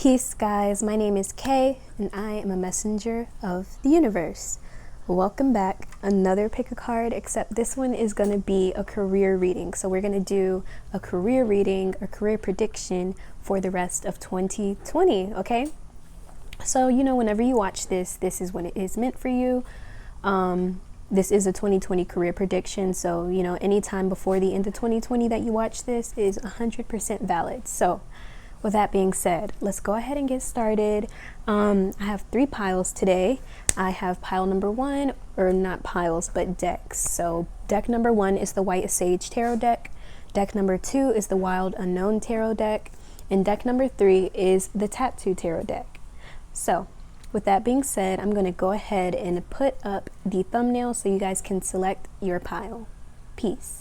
Peace, guys. My name is Kay, and I am a messenger of the universe. Welcome back. Another pick a card, except this one is going to be a career reading. So we're going to do a career reading, a career prediction for the rest of 2020, okay? So, whenever you watch this is when it is meant for you. This is a 2020 career prediction. So, anytime before the end of 2020 that you watch this is 100% valid. So, with that being said, let's go ahead and get started. I have 3 piles today. I have pile number 1, or not piles, but decks. So deck number 1 is the White Sage Tarot deck. Deck number 2 is the Wild Unknown Tarot deck. And deck number 3 is the Tattoo Tarot deck. So with that being said, I'm going to go ahead and put up the thumbnail so you guys can select your pile. Peace.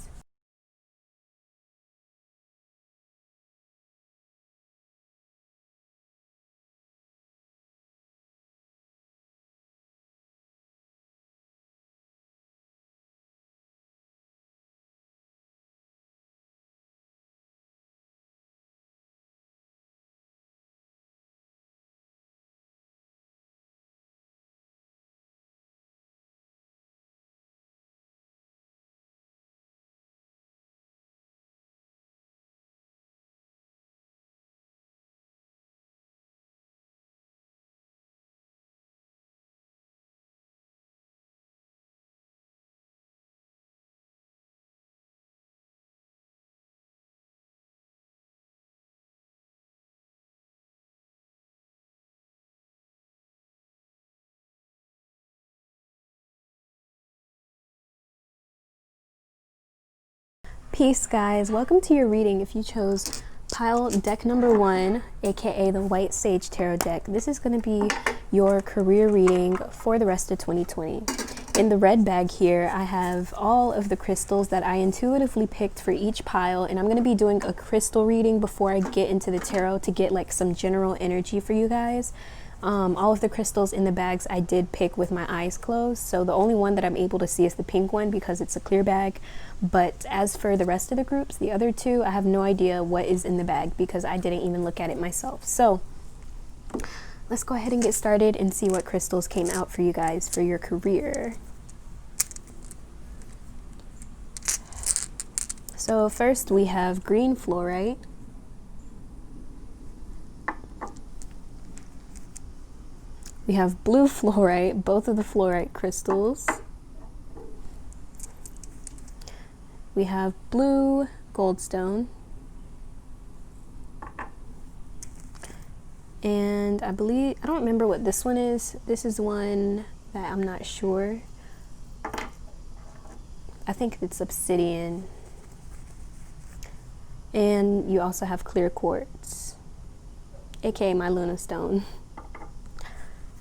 Peace, guys. Welcome to your reading. If you chose pile deck number 1, aka the White Sage Tarot deck, this is going to be your career reading for the rest of 2020. In the red bag here, I have all of the crystals that I intuitively picked for each pile, and I'm going to be doing a crystal reading before I get into the tarot to get like some general energy for you guys. All of the crystals in the bags I did pick with my eyes closed, so the only one that I'm able to see is the pink one because it's a clear bag. But as for the rest of the groups, the other 2, I have no idea what is in the bag because I didn't even look at it myself. So let's go ahead and get started and see what crystals came out for you guys for your career. So first we have green fluorite. We have blue fluorite, both of the fluorite crystals. We have blue goldstone. And I don't remember what this one is. This is one that I'm not sure. I think it's obsidian. And you also have clear quartz, aka my Luna stone.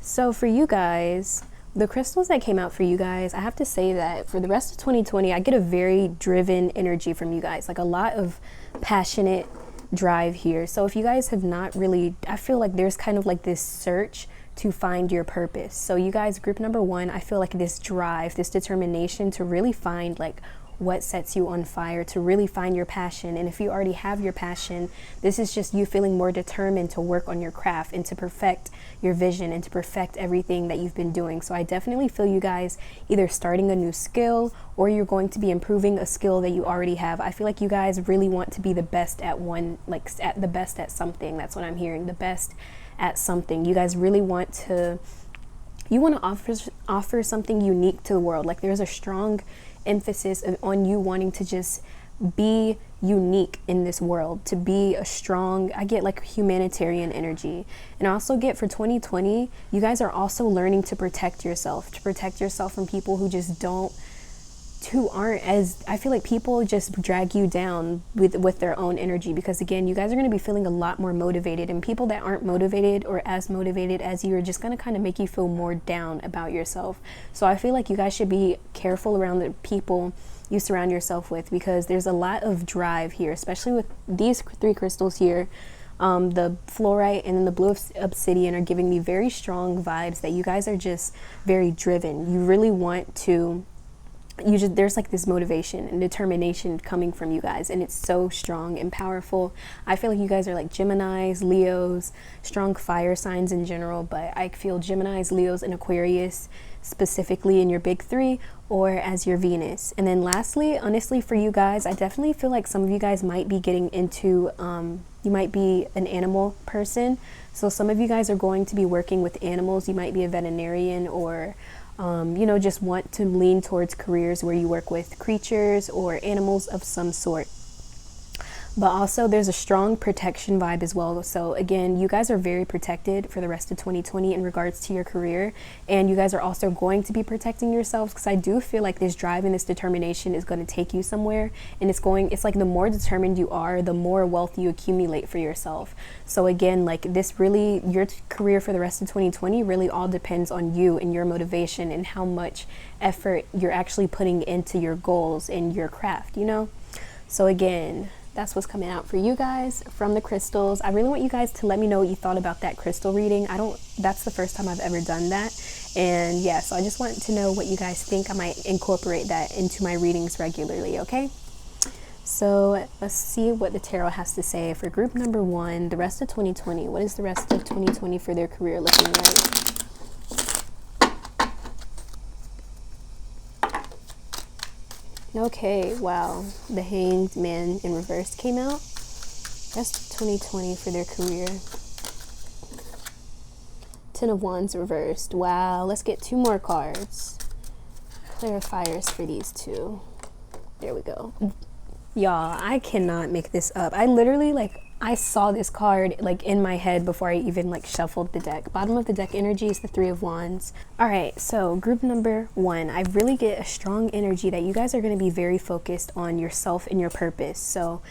So for you guys, the crystals that came out for you guys, I have to say that for the rest of 2020, I get a very driven energy from you guys, like a lot of passionate drive here. So if you guys have not really, I feel like there's kind of like this search to find your purpose. So you guys, group number 1, I feel like this drive, this determination to really find like what sets you on fire, to really find your passion. And if you already have your passion, this is just you feeling more determined to work on your craft and to perfect your vision and to perfect everything that you've been doing. So I definitely feel you guys either starting a new skill or you're going to be improving a skill that you already have. I feel like you guys really want to be the best at the best at something. That's what I'm hearing, the best at something. You guys really want to offer something unique to the world. Like there's a strong emphasis on you wanting to just be unique in this world, to be a strong, I get like humanitarian energy. And I also get for 2020, you guys are also learning to protect yourself from people who aren't as, I feel like people just drag you down with their own energy, because again, you guys are going to be feeling a lot more motivated, and people that aren't motivated or as motivated as you are just going to kind of make you feel more down about yourself. So I feel like you guys should be careful around the people you surround yourself with, because there's a lot of drive here, especially with these 3 crystals here. The fluorite and then the blue obsidian are giving me very strong vibes that you guys are just very driven. You really want to there's like this motivation and determination coming from you guys, and it's so strong and powerful. I feel like you guys are like Geminis, Leos, strong fire signs in general, but I feel Geminis, Leos, and Aquarius specifically in your big three, or as your Venus. And then lastly, honestly, for you guys, I definitely feel like some of you guys might be getting into you might be an animal person. So some of you guys are going to be working with animals. You might be a veterinarian, or you know, just want to lean towards careers where you work with creatures or animals of some sort. But also there's a strong protection vibe as well. So again, you guys are very protected for the rest of 2020 in regards to your career, and you guys are also going to be protecting yourselves, because I do feel like this drive and this determination is going to take you somewhere, and it's like the more determined you are, the more wealth you accumulate for yourself. So again, like this really, your career for the rest of 2020 really all depends on you and your motivation and how much effort you're actually putting into your goals and your craft, you know? So again, that's what's coming out for you guys from the crystals. I really want you guys to let me know what you thought about that crystal reading. That's the first time I've ever done that. And yeah, so I just want to know what you guys think. I might incorporate that into my readings regularly, okay? So let's see what the tarot has to say for group number 1, the rest of 2020. What is the rest of 2020 for their career looking like? Okay, wow, the Hanged Man in reverse came out. That's 2020 for their career. 10 of Wands reversed. Wow, let's get 2 more cards. Clarifiers for these 2. There we go. Y'all, I cannot make this up. I literally, I saw this card in my head before I even shuffled the deck. Bottom of the deck energy is the 3 of Wands. All right, so group number 1, I really get a strong energy that you guys are going to be very focused on yourself and your purpose. So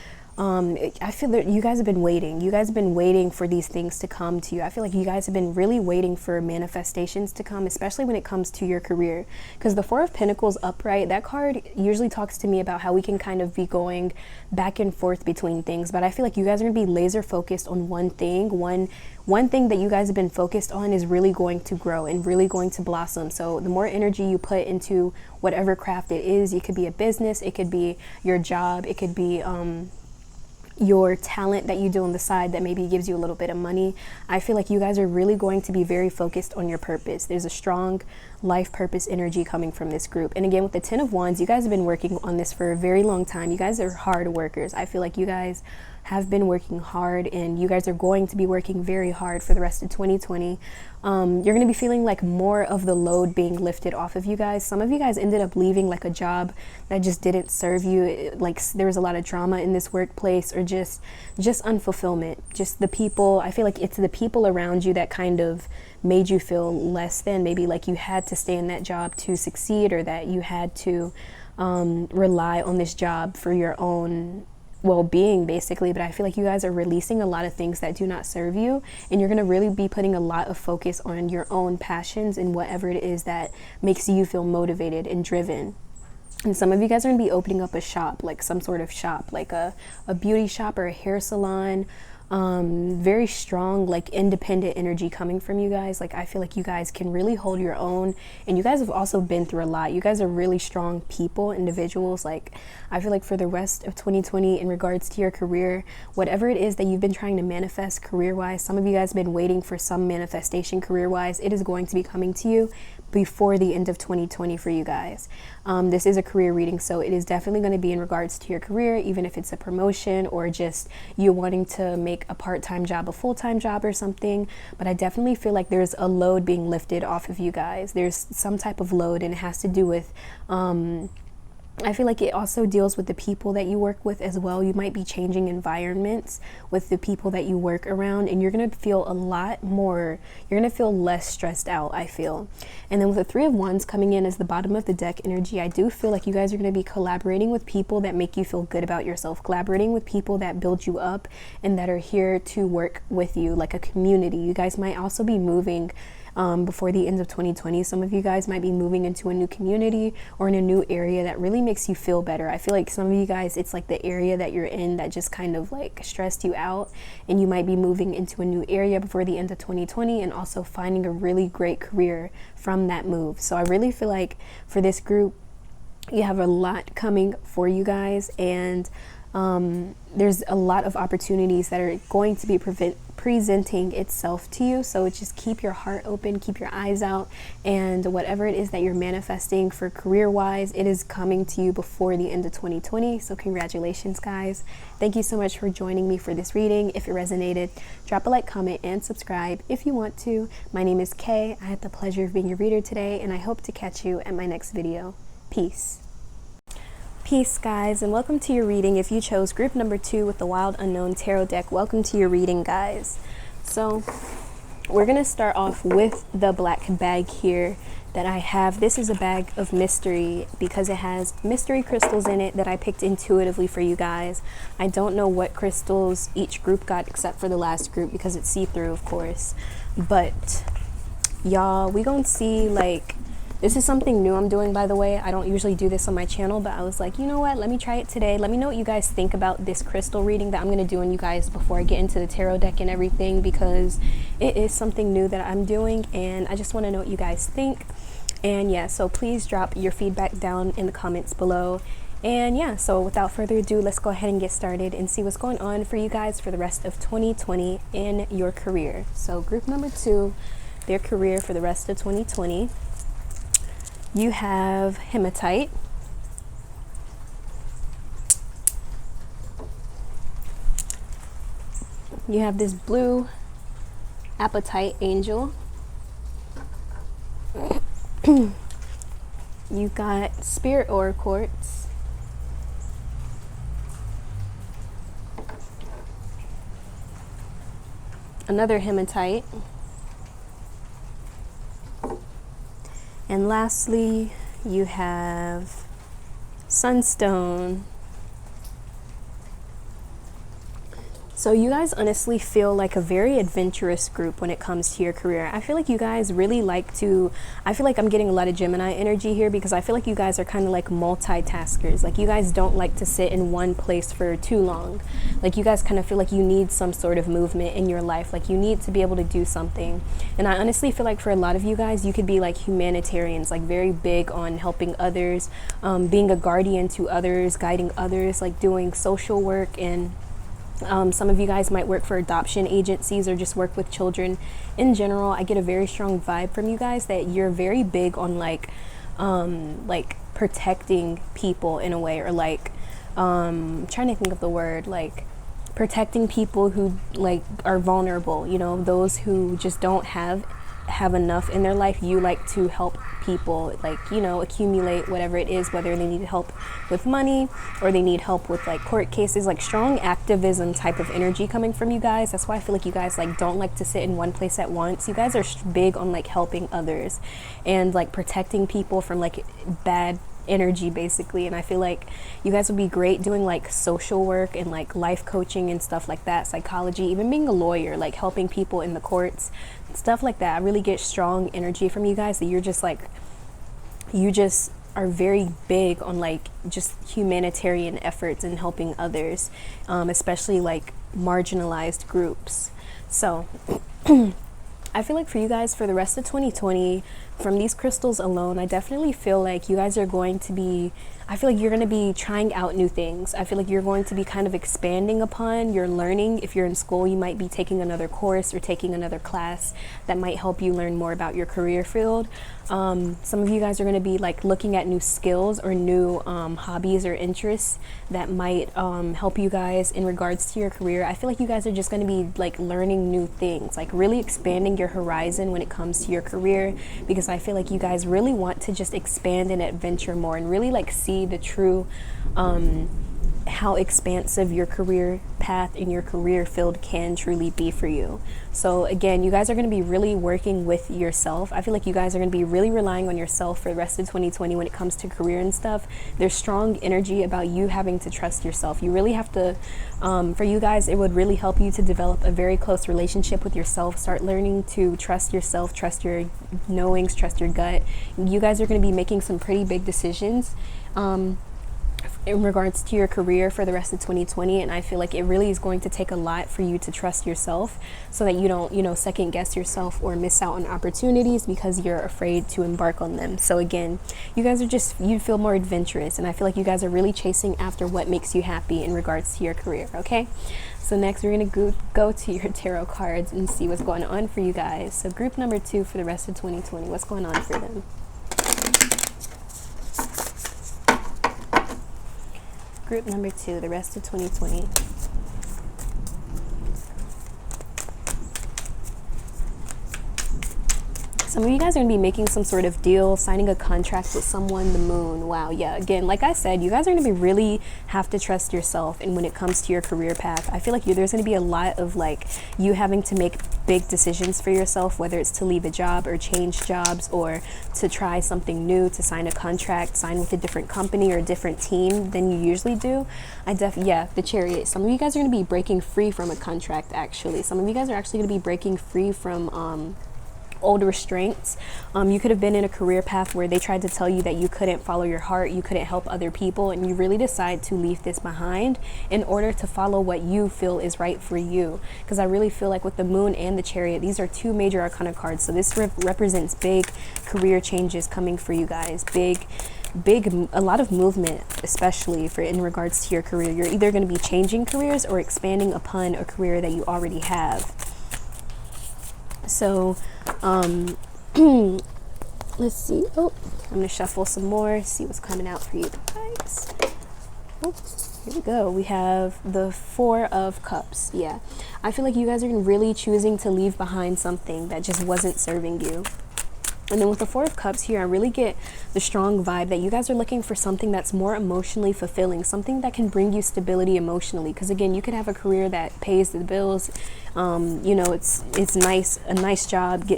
I feel that you guys have been waiting. You guys have been waiting for these things to come to you. I feel like you guys have been really waiting for manifestations to come, especially when it comes to your career. Because the 4 of Pentacles upright, that card usually talks to me about how we can kind of be going back and forth between things. But I feel like you guys are going to be laser focused on one thing. One thing that you guys have been focused on is really going to grow and really going to blossom. So the more energy you put into whatever craft it is, it could be a business, it could be your job, it could be your talent that you do on the side that maybe gives you a little bit of money. I feel like you guys are really going to be very focused on your purpose. There's a strong life purpose energy coming from this group. And again, with the 10 of Wands, you guys have been working on this for a very long time. You guys are hard workers. I feel like you guys have been working hard, and you guys are going to be working very hard for the rest of 2020. You're going to be feeling like more of the load being lifted off of you guys. Some of you guys ended up leaving a job that just didn't serve you. There was a lot of drama in this workplace, or just unfulfillment. Just the people. I feel like it's the people around you that kind of made you feel less than. Maybe you had to stay in that job to succeed, or that you had to rely on this job for your own well-being, basically. But I feel like you guys are releasing a lot of things that do not serve you, and you're going to really be putting a lot of focus on your own passions and whatever it is that makes you feel motivated and driven. And some of you guys are going to be opening up a shop, some sort of shop, a beauty shop or a hair salon. Very strong independent energy coming from you guys. I feel like you guys can really hold your own, and you guys have also been through a lot. You guys are really strong people, individuals. I feel like for the rest of 2020, in regards to your career, whatever it is that you've been trying to manifest career-wise, some of you guys have been waiting for some manifestation career-wise. It is going to be coming to you before the end of 2020 for you guys. This is a career reading, so it is definitely going to be in regards to your career, even if it's a promotion or just you wanting to make a part-time job a full-time job or something. But I definitely feel like there's a load being lifted off of you guys. There's some type of load, and it has to do with I feel like it also deals with the people that you work with as well. You might be changing environments with the people that you work around, and you're going to feel a lot more, you're going to feel less stressed out, I feel. And then with the 3 of Wands coming in as the bottom of the deck energy, I do feel like you guys are going to be collaborating with people that make you feel good about yourself, collaborating with people that build you up and that are here to work with you, like a community. You guys might also be moving before the end of 2020. Some of you guys might be moving into a new community or in a new area that really makes you feel better. I feel like some of you guys, it's the area that you're in that just kind of stressed you out, and you might be moving into a new area before the end of 2020 and also finding a really great career from that move. So I really feel like for this group, You have a lot coming for you guys, and there's a lot of opportunities that are going to be presenting itself to you. So just keep your heart open, keep your eyes out, and whatever it is that you're manifesting for career wise, it is coming to you before the end of 2020. So congratulations, guys. Thank you so much for joining me for this reading. If it resonated, drop a like, comment, and subscribe if you want to. My name is Kay. I had the pleasure of being your reader today, and I hope to catch you at my next video. Peace. Peace, guys, and welcome to your reading. If you chose group number 2 with the Wild Unknown Tarot deck, welcome to your reading, guys. So we're going to start off with the black bag here that I have. This is a bag of mystery because it has mystery crystals in it that I picked intuitively for you guys. I don't know what crystals each group got except for the last group because it's see-through, of course. But y'all, we gonna see, like, this is something new I'm doing, by the way. I don't usually do this on my channel, but I was like, you know what? Let me try it today. Let me know what you guys think about this crystal reading that I'm going to do on you guys before I get into the tarot deck and everything, because it is something new that I'm doing, and I just want to know what you guys think. And yeah, so please drop your feedback down in the comments below. And yeah, so without further ado, let's go ahead and get started and see what's going on for you guys for the rest of 2020 in your career. So group number 2, their career for the rest of 2020. You have hematite, you have this blue apatite angel, you got spirit ore quartz, another hematite, and lastly, you have sunstone. So you guys honestly feel like a very adventurous group when it comes to your career. I feel like you guys really like to, I feel like I'm getting a lot of Gemini energy here because I feel like you guys are kind of like multitaskers. Like you guys don't like to sit in one place for too long. Like you guys kind of feel like you need some sort of movement in your life. Like you need to be able to do something. And I honestly feel like for a lot of you guys, you could be like humanitarians, like very big on helping others, being a guardian to others, guiding others, like doing social work. And some of you guys might work for adoption agencies or just work with children in general. I get a very strong vibe from you guys that you're very big on like protecting people in a way, or like I'm trying to think of the word, like protecting people who like are vulnerable, you know, those who just don't have enough in their life. You like to help people, like, you know, accumulate whatever it is, whether they need help with money or they need help with like court cases, like strong activism type of energy coming from you guys. That's why I feel like you guys like don't like to sit in one place at once. You guys are big on like helping others and like protecting people from like bad energy basically. And I feel like you guys would be great doing like social work and like life coaching and stuff like that, psychology, even being a lawyer, like helping people in the courts, stuff like that. I really get strong energy from you guys that you're just like, you just are very big on like just humanitarian efforts and helping others, especially like marginalized groups. So I feel like for you guys for the rest of 2020, from these crystals alone, I definitely feel like you guys are going to be, I feel like you're going to be trying out new things. I feel like you're going to be kind of expanding upon your learning. If you're in school, you might be taking another course or taking another class that might help you learn more about your career field. Some of you guys are going to be like looking at new skills or new hobbies or interests that might help you guys in regards to your career. I feel like you guys are just going to be like learning new things, like really expanding your horizon when it comes to your career, because I feel like you guys really want to just expand and adventure more and really like see the true how expansive your career path and your career field can truly be for you. So again, you guys are going to be really working with yourself. I feel like you guys are going to be really relying on yourself for the rest of 2020 when it comes to career and stuff. There's strong energy about you having to trust yourself. You really have to, for you guys, it would really help you to develop a very close relationship with yourself. Start learning to trust yourself, trust your knowings, trust your gut. You guys are going to be making some pretty big decisions in regards to your career for the rest of 2020, and I feel like it really is going to take a lot for you to trust yourself so that you don't, you know, second guess yourself or miss out on opportunities because you're afraid to embark on them. So again, you guys are just, you feel more adventurous, and I feel like you guys are really chasing after what makes you happy in regards to your career. Okay, so next we're going to go to your tarot cards and see what's going on for you guys. So group number 2 for the rest of 2020, what's going on for them? Group number 2, the rest of 2020. Some of you guys are going to be making some sort of deal, signing a contract with someone, the moon. Wow, yeah, again, like I said, you guys are going to be really have to trust yourself. And when it comes to your career path, I feel like there's going to be a lot of like you having to make big decisions for yourself, whether it's to leave a job or change jobs or to try something new, to sign a contract, sign with a different company or a different team than you usually do. Yeah, the Chariot. Some of you guys are going to be breaking free from a contract, actually. Some of you guys are actually going to be breaking free from old restraints. You could have been in a career path where they tried to tell you that you couldn't follow your heart, you couldn't help other people, and you really decide to leave this behind in order to follow what you feel is right for you. Because I really feel like with the moon and the Chariot, these are two major arcana cards. So this represents big career changes coming for you guys. A lot of movement, especially for in regards to your career. You're either going to be changing careers or expanding upon a career that you already have. So let's see. Oh, I'm gonna shuffle some more, see what's coming out for you guys. Oh, here we go. We have the 4 of Cups. Yeah, I feel like you guys are really choosing to leave behind something that just wasn't serving you. And then with the 4 of Cups here, I really get the strong vibe that you guys are looking for something that's more emotionally fulfilling, something that can bring you stability emotionally. Because again, you could have a career that pays the bills, you know, it's nice, a nice job,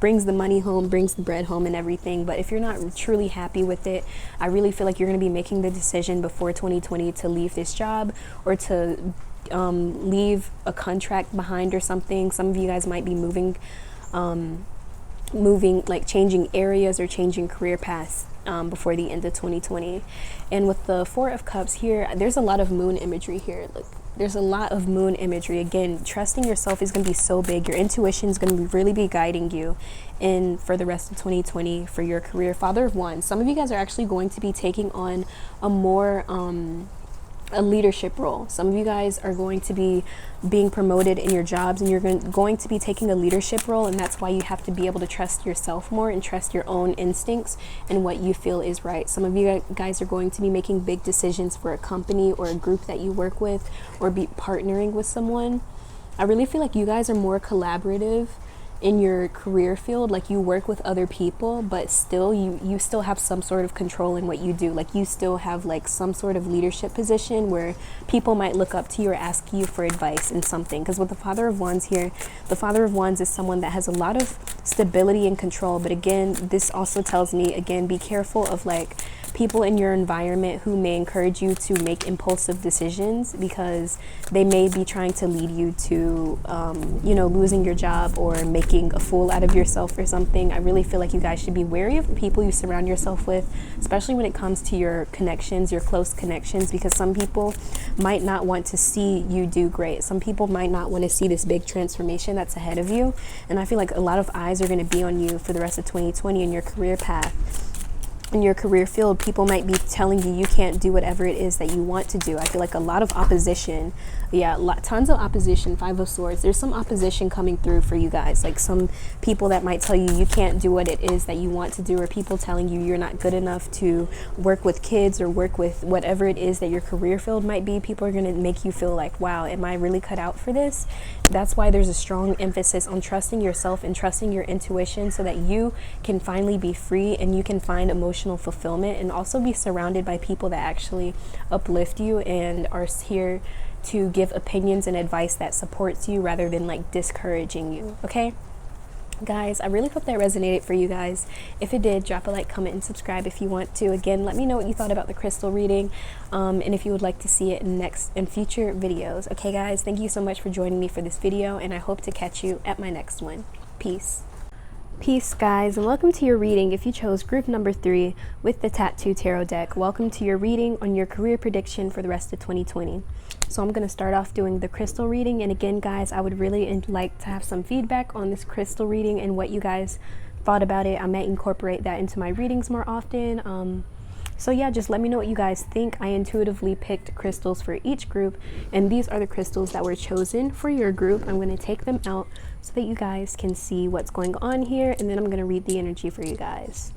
brings the money home, brings the bread home and everything. But if you're not truly happy with it, I really feel like you're going to be making the decision before 2020 to leave this job or to leave a contract behind or something. Some of you guys might be moving, like changing areas or changing career paths before the end of 2020. And with the 4 of Cups here, there's a lot of moon imagery here. Look, there's a lot of moon imagery. Again, trusting yourself is going to be so big. Your intuition is going to really be guiding you in for the rest of 2020 for your career. Father of Wands. Some of you guys are actually going to be taking on a more a leadership role. Some of you guys are going to be being promoted in your jobs, and you're going to be taking a leadership role, and that's why you have to be able to trust yourself more and trust your own instincts and what you feel is right. Some of you guys are going to be making big decisions for a company or a group that you work with or be partnering with someone. I really feel like you guys are more collaborative in your career field. Like you work with other people, but still you still have some sort of control in what you do. Like you still have like some sort of leadership position where people might look up to you or ask you for advice in something. Because with the Father of Wands here, the Father of Wands is someone that has a lot of stability and control. But again, this also tells me, again, be careful of like people in your environment who may encourage you to make impulsive decisions, because they may be trying to lead you to you know, losing your job or making a fool out of yourself or something. I really feel like you guys should be wary of the people you surround yourself with, especially when it comes to your connections, your close connections, because some people might not want to see you do great. Some people might not want to see this big transformation that's ahead of you. And I feel like a lot of eyes are going to be on you for the rest of 2020 in your career path. In your career field, people might be telling you you can't do whatever it is that you want to do. I feel like a lot of opposition. Yeah, tons of opposition. 5 of Swords. There's some opposition coming through for you guys. Like some people that might tell you you can't do what it is that you want to do, or people telling you you're not good enough to work with kids or work with whatever it is that your career field might be. People are going to make you feel like, wow, am I really cut out for this? That's why there's a strong emphasis on trusting yourself and trusting your intuition so that you can finally be free and you can find emotional fulfillment, and also be surrounded by people that actually uplift you and are here to give opinions and advice that supports you rather than like discouraging you. Okay, guys, I really hope that resonated for you guys. If it did, drop a like, comment, and subscribe if you want to. Again, let me know what you thought about the crystal reading, and if you would like to see it in future videos. Okay, guys, thank you so much for joining me for this video, and I hope to catch you at my next one. Peace. Peace, guys, and welcome to your reading if you chose group number 3 with the Tattoo Tarot deck. Welcome to your reading on your career prediction for the rest of 2020. So I'm going to start off doing the crystal reading, and again, guys, I would really like to have some feedback on this crystal reading and what you guys thought about it. I might incorporate that into my readings more often. So yeah, just let me know what you guys think. I intuitively picked crystals for each group, and these are the crystals that were chosen for your group. I'm going to take them out so that you guys can see what's going on here, and then I'm going to read the energy for you guys.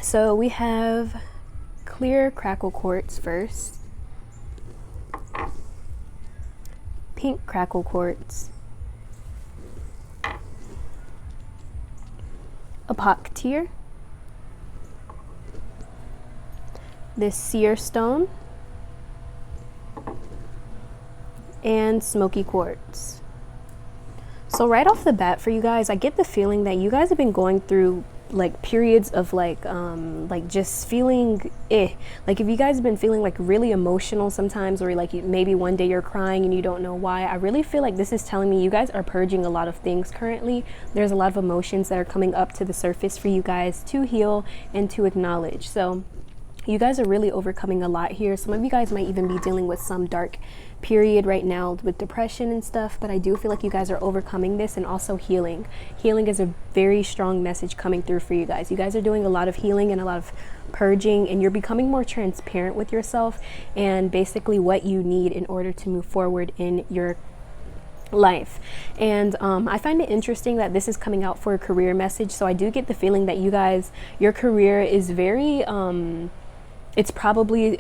So we have clear crackle quartz first, pink crackle quartz, apoctyr, this seer stone, and smoky quartz. So right off the bat for you guys, I get the feeling that you guys have been going through like periods of like just feeling like if you guys have been feeling like really emotional sometimes, or like maybe one day you're crying and you don't know why, I really feel like this is telling me you guys are purging a lot of things currently. There's a lot of emotions that are coming up to the surface for you guys to heal and to acknowledge. So you guys are really overcoming a lot here. Some of you guys might even be dealing with some dark period right now with depression and stuff, but I do feel like you guys are overcoming this and also healing. Healing is a very strong message coming through for you guys. You guys are doing a lot of healing and a lot of purging, and you're becoming more transparent with yourself and basically what you need in order to move forward in your life. And I find it interesting that this is coming out for a career message. So I do get the feeling that you guys, your career is very it's probably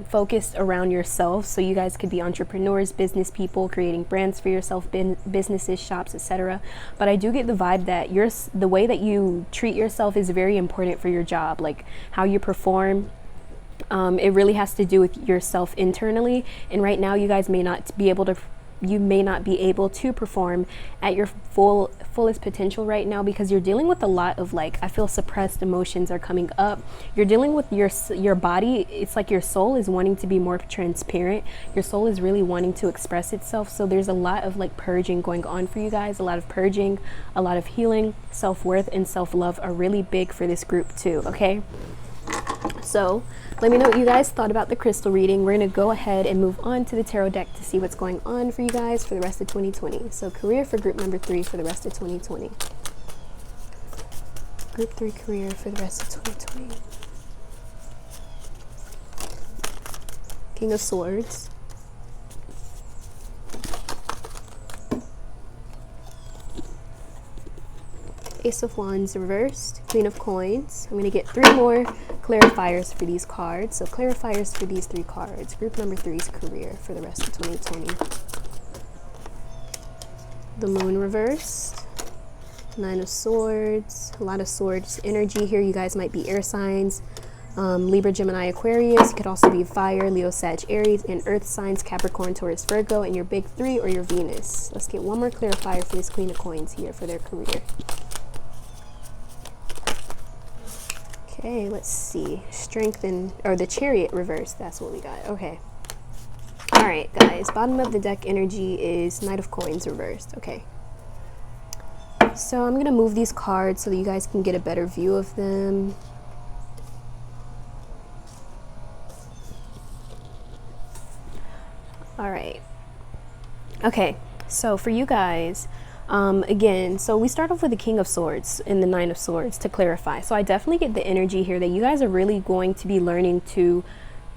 focused around yourself. So you guys could be entrepreneurs, business people, creating brands for yourself, businesses, shops, etc. But I do get the vibe that the way that you treat yourself is very important for your job, like how you perform. It really has to do with yourself internally, and right now you guys may not be able to perform at your fullest potential right now, because you're dealing with a lot of, like, I feel suppressed emotions are coming up. You're dealing with your body. It's like your soul is wanting to be more transparent. Your soul is really wanting to express itself. So there's a lot of like purging going on for you guys, a lot of purging, a lot of healing. Self-worth and self-love are really big for this group too, okay? So let me know what you guys thought about the crystal reading. We're going to go ahead and move on to the tarot deck to see what's going on for you guys for the rest of 2020. So career for group number 3 for the rest of 2020. Group 3 career for the rest of 2020. King of Swords. Ace of Wands reversed, Queen of Coins. I'm going to get 3 more clarifiers for these cards. So clarifiers for these 3 cards. Group number 3's career for the rest of 2020. The Moon reversed, 9 of Swords, a lot of swords energy here. You guys might be air signs, Libra, Gemini, Aquarius. You could also be fire, Leo, Sag, Aries, and earth signs, Capricorn, Taurus, Virgo, and your big 3 or your Venus. Let's get one more clarifier for this Queen of Coins here for their career. Okay, let's see. Strengthen, or the Chariot reversed. That's what we got. Okay. All right, guys. Bottom of the deck energy is Knight of Coins reversed. Okay. So I'm going to move these cards so that you guys can get a better view of them. All right. Okay. So for you guys, again, so we start off with the King of Swords and the 9 of Swords to clarify. So I definitely get the energy here that you guys are really going to be learning to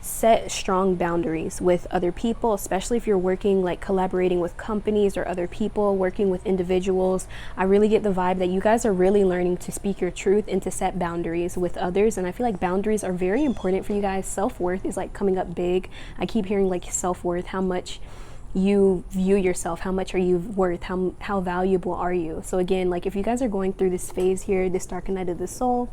set strong boundaries with other people, especially if you're working, like collaborating with companies or other people, working with individuals. I really get the vibe that you guys are really learning to speak your truth and to set boundaries with others. And I feel like boundaries are very important for you guys. Self-worth is like coming up big. I keep hearing like self-worth, how much you view yourself, how much are you worth, how valuable are you. So again, like if you guys are going through this phase here, this dark night of the soul,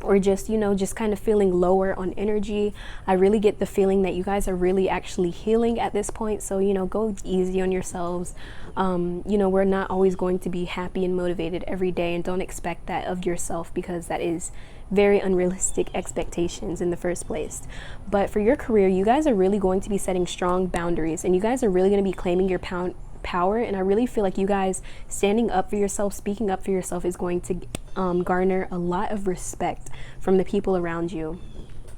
or just, you know, just kind of feeling lower on energy, I really get the feeling that you guys are really actually healing at this point. So, you know, go easy on yourselves. You know, we're not always going to be happy and motivated every day, and don't expect that of yourself, because that is very unrealistic expectations in the first place. But for your career, you guys are really going to be setting strong boundaries, and you guys are really going to be claiming your power, and I really feel like you guys standing up for yourself, speaking up for yourself is going to garner a lot of respect from the people around you.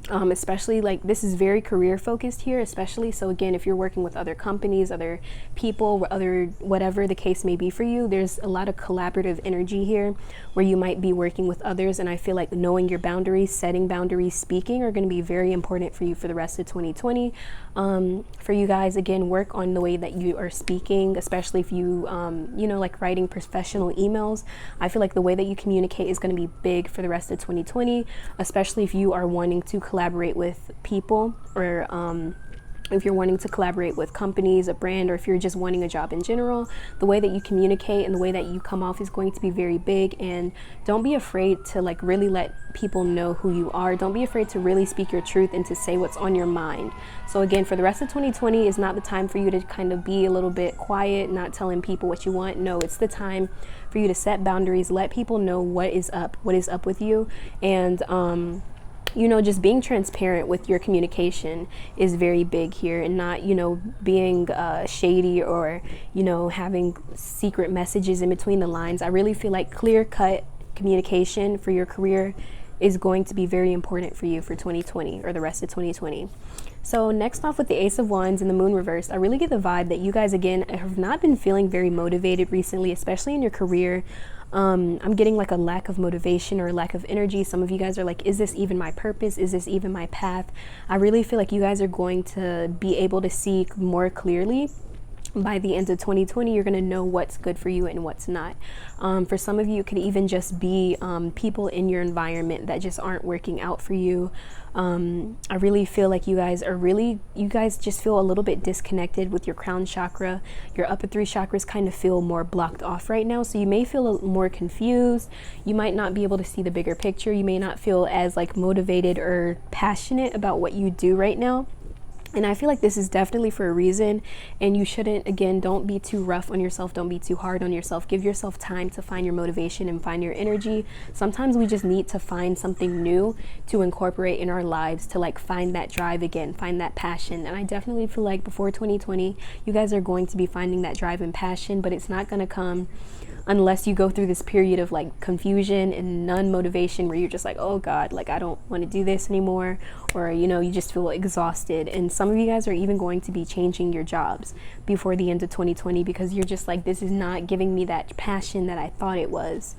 Especially like this is very career focused here, especially. So again, if you're working with other companies, other people, other whatever the case may be for you, there's a lot of collaborative energy here where you might be working with others. And I feel like knowing your boundaries, setting boundaries, speaking are going to be very important for you for the rest of 2020. For you guys, again, work on the way that you are speaking, especially if you, you know, like writing professional emails. I feel like the way that you communicate is going to be big for the rest of 2020, especially if you are wanting to collaborate with people, or if you're wanting to collaborate with companies, a brand, or if you're just wanting a job in general. The way that you communicate and the way that you come off is going to be very big. And don't be afraid to like really let people know who you are. Don't be afraid to really speak your truth and to say what's on your mind. So again, for the rest of 2020 is not the time for you to kind of be a little bit quiet, not telling people what you want. No, it's the time for you to set boundaries, let people know what is up with you. And you know, just being transparent with your communication is very big here, and not, you know, being shady or, you know, having secret messages in between the lines. I really feel like clear-cut communication for your career is going to be very important for you for 2020, or the rest of 2020. So next off, with the Ace of Wands and the Moon reversed, I really get the vibe that you guys, again, have not been feeling very motivated recently, especially in your career. I'm getting like a lack of motivation or a lack of energy. Some of you guys are like, is this even my purpose? Is this even my path? I really feel like you guys are going to be able to see more clearly. By the end of 2020, you're going to know what's good for you and what's not. For some of you, it could even just be people in your environment that just aren't working out for you. I really feel like you guys just feel a little bit disconnected with your crown chakra. Your upper three chakras kind of feel more blocked off right now. So you may feel more confused. You might not be able to see the bigger picture. You may not feel as like motivated or passionate about what you do right now. And I feel like this is definitely for a reason, and you shouldn't, again, don't be too rough on yourself. Don't be too hard on yourself. Give yourself time to find your motivation and find your energy. Sometimes we just need to find something new to incorporate in our lives to like find that drive again, find that passion. And I definitely feel like before 2020, you guys are going to be finding that drive and passion, but it's not going to come unless you go through this period of like confusion and none motivation, where you're just like, oh God, like I don't want to do this anymore, or you know, you just feel exhausted. And some of you guys are even going to be changing your jobs before the end of 2020 because you're just like, this is not giving me that passion that I thought it was.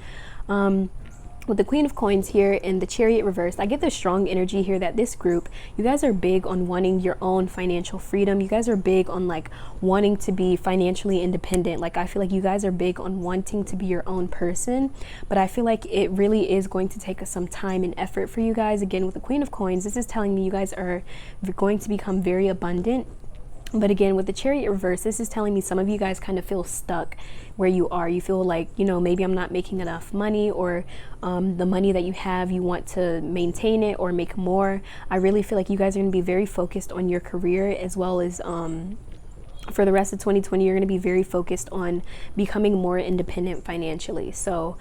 With the Queen of Coins here and the Chariot reversed, I get the strong energy here that this group, you guys are big on wanting your own financial freedom. You guys are big on like wanting to be financially independent. Like I feel like you guys are big on wanting to be your own person, but I feel like it really is going to take some time and effort for you guys. Again, with the Queen of Coins, this is telling me you guys are going to become very abundant. But again, with the Chariot reverse, this is telling me some of you guys kind of feel stuck where you are. You feel like, you know, maybe I'm not making enough money, or the money that you have, you want to maintain it or make more. I really feel like you guys are going to be very focused on your career, as well as for the rest of 2020, you're going to be very focused on becoming more independent financially. So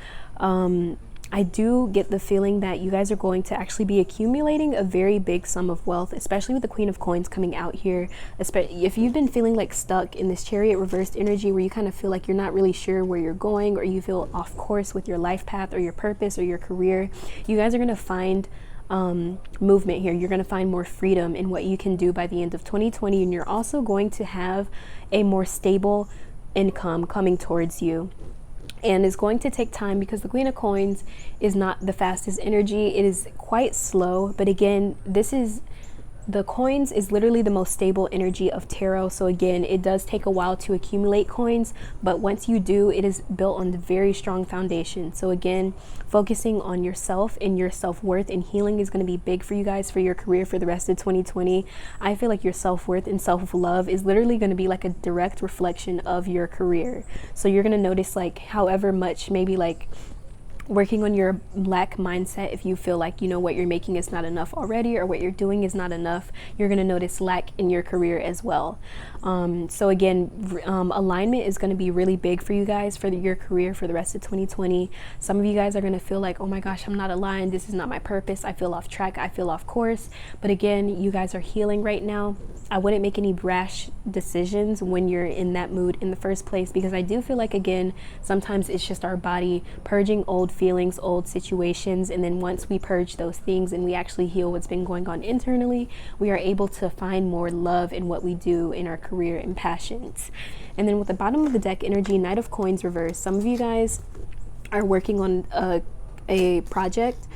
I do get the feeling that you guys are going to actually be accumulating a very big sum of wealth, especially with the Queen of Coins coming out here. If you've been feeling like stuck in this Chariot reversed energy where you kind of feel like you're not really sure where you're going, or you feel off course with your life path or your purpose or your career, you guys are going to find movement here. You're going to find more freedom in what you can do by the end of 2020, and you're also going to have a more stable income coming towards you. And it's going to take time because the Queen of Coins is not the fastest energy. It is quite slow. But again, the coins is literally the most stable energy of tarot. So again, it does take a while to accumulate coins, but once you do, it is built on a very strong foundation. So again, focusing on yourself and your self-worth and healing is going to be big for you guys for your career for the rest of 2020. I feel like your self-worth and self-love is literally going to be like a direct reflection of your career. So you're going to notice like however much maybe like working on your lack mindset. If you feel like, you know, what you're making is not enough already, or what you're doing is not enough, you're going to notice lack in your career as well. So again, alignment is going to be really big for you guys for your career for the rest of 2020. Some of you guys are going to feel like, oh my gosh, I'm not aligned. This is not my purpose. I feel off track. I feel off course. But again, you guys are healing right now. I wouldn't make any rash decisions when you're in that mood in the first place, because I do feel like, again, sometimes it's just our body purging old feelings, old situations, and then once we purge those things and we actually heal what's been going on internally, we are able to find more love in what we do in our career and passions. And then with the bottom of the deck energy, Knight of Coins reverse, some of you guys are working on a project,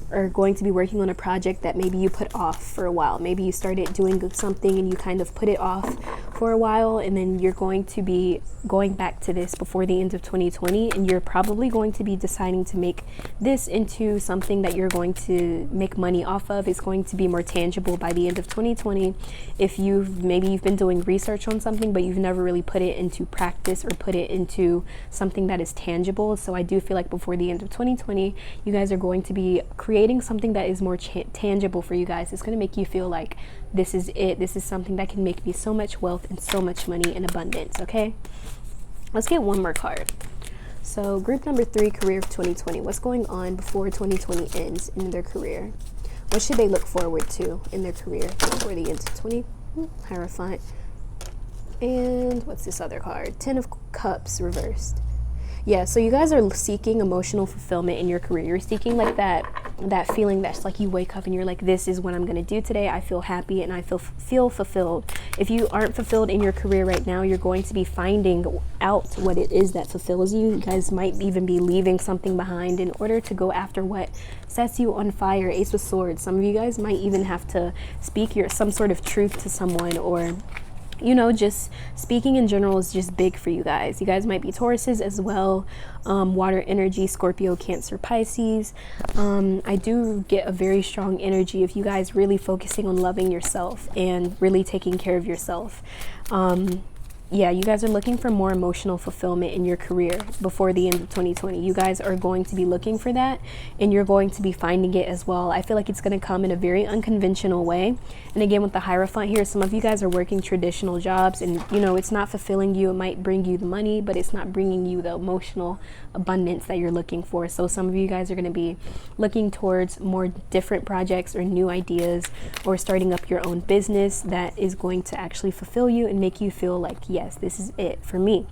or going to be working on a project that maybe you put off for a while. Maybe you started doing something and you kind of put it off for a while, and then you're going to be going back to this before the end of 2020, and you're probably going to be deciding to make this into something that you're going to make money off of. It's going to be more tangible by the end of 2020. If you've been doing research on something but you've never really put it into practice or put it into something that is tangible. So I do feel like before the end of 2020, you guys are going to be creating something that is more tangible for you guys. It's going to make you feel like this is it. This is something that can make me so much wealth and so much money and abundance. Okay, let's get one more card. So group number 3, career of 2020. What's going on before 2020 ends in their career? What should they look forward to in their career before the end of 20? Hierophant. And what's this other card? 10 of Cups reversed. Yeah, so you guys are seeking emotional fulfillment in your career. You're seeking like that feeling that's like you wake up and you're like, this is what I'm going to do today. I feel happy and I feel fulfilled. If you aren't fulfilled in your career right now, you're going to be finding out what it is that fulfills you. You guys might even be leaving something behind in order to go after what sets you on fire. Ace of Swords. Some of you guys might even have to speak some sort of truth to someone, or just speaking in general is just big for you guys. You guys might be Tauruses as well, water energy, Scorpio, Cancer, Pisces. I do get a very strong energy of you guys really focusing on loving yourself and really taking care of yourself. Yeah, you guys are looking for more emotional fulfillment in your career before the end of 2020. You guys are going to be looking for that, and you're going to be finding it as well. I feel like it's going to come in a very unconventional way. And again, with the Hierophant here, some of you guys are working traditional jobs, and it's not fulfilling you. It might bring you the money, but it's not bringing you the emotional abundance that you're looking for. So some of you guys are going to be looking towards more different projects or new ideas, or starting up your own business that is going to actually fulfill you and make you feel like, yes, this is it for me.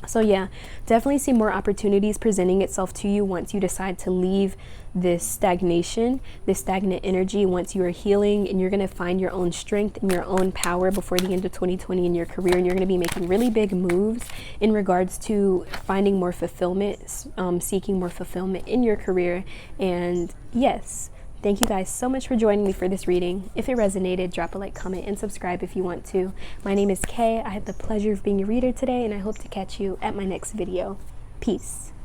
So yeah, definitely see more opportunities presenting itself to you once you decide to leave this stagnation, this stagnant energy, once you are healing, and you're going to find your own strength and your own power before the end of 2020 in your career. And you're going to be making really big moves in regards to finding more fulfillment, seeking more fulfillment in your career. And yes, thank you guys so much for joining me for this reading. If it resonated, drop a like, comment, and subscribe if you want to. My name is Kay. I had the pleasure of being your reader today, and I hope to catch you at my next video. Peace.